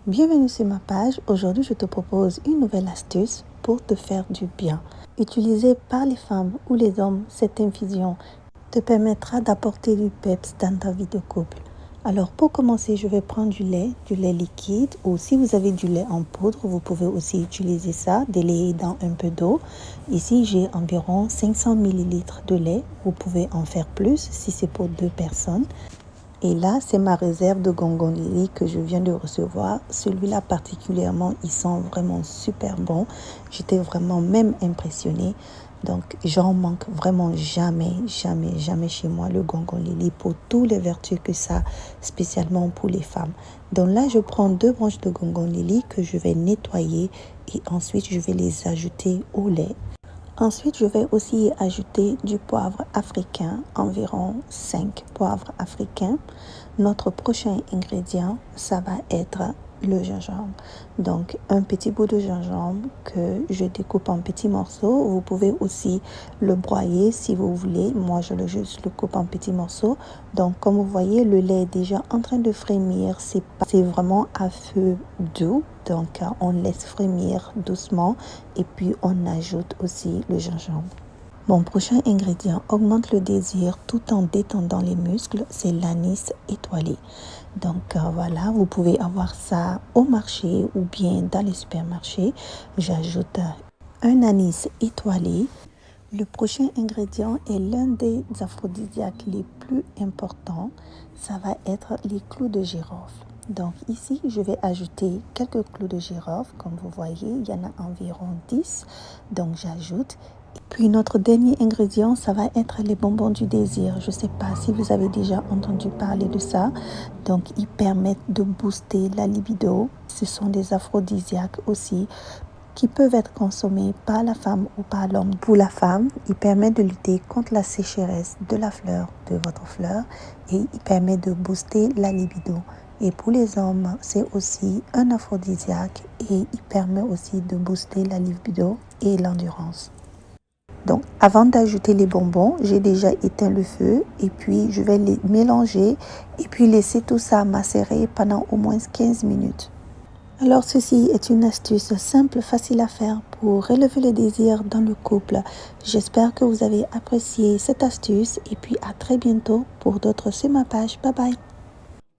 Bienvenue sur ma page. Aujourd'hui, je te propose une nouvelle astuce pour te faire du bien. Utilisée par les femmes ou les hommes, cette infusion te permettra d'apporter du peps dans ta vie de couple. Alors pour commencer, je vais prendre du lait liquide, ou si vous avez du lait en poudre, vous pouvez aussi utiliser ça, délayer dans un peu d'eau. Ici, j'ai environ 500 ml de lait. Vous pouvez en faire plus si c'est pour 2 personnes. Et là, c'est ma réserve de Gongong que je viens de recevoir. Celui-là particulièrement, il sent vraiment super bon. J'étais vraiment même impressionnée. Donc, j'en manque vraiment jamais chez moi, le Gongong pour toutes les vertus que ça, spécialement pour les femmes. Donc là, je prends 2 branches de Gongong que je vais nettoyer et ensuite, je vais les ajouter au lait. Ensuite, je vais aussi ajouter du poivre africain, environ 5 poivres africains. Notre prochain ingrédient, ça va être le gingembre. Donc, un petit bout de gingembre que je découpe en petits morceaux. Vous pouvez aussi le broyer si vous voulez. Moi, je le coupe en petits morceaux. Donc, comme vous voyez, le lait est déjà en train de frémir. C'est vraiment à feu doux. Donc, on laisse frémir doucement et puis on ajoute aussi le gingembre. Mon prochain ingrédient augmente le désir tout en détendant les muscles, c'est l'anis étoilé. Donc voilà, vous pouvez avoir ça au marché ou bien dans les supermarchés. J'ajoute un anis étoilé. Le prochain ingrédient est l'un des aphrodisiaques les plus importants. Ça va être les clous de girofle. Donc ici, je vais ajouter quelques clous de girofle. Comme vous voyez, il y en a environ 10. Donc j'ajoute. Puis notre dernier ingrédient, ça va être les bonbons du désir. Je ne sais pas si vous avez déjà entendu parler de ça. Donc ils permettent de booster la libido. Ce sont des aphrodisiaques aussi qui peuvent être consommés par la femme ou par l'homme. Pour la femme, il permet de lutter contre la sécheresse de la fleur, de votre fleur, et il permet de booster la libido. Et pour les hommes, c'est aussi un aphrodisiaque et il permet aussi de booster la libido et l'endurance. Donc, avant d'ajouter les bonbons, j'ai déjà éteint le feu et puis je vais les mélanger et puis laisser tout ça macérer pendant au moins 15 minutes. Alors, ceci est une astuce simple, facile à faire pour relever le désir dans le couple. J'espère que vous avez apprécié cette astuce et puis à très bientôt pour d'autres sur ma page. Bye bye.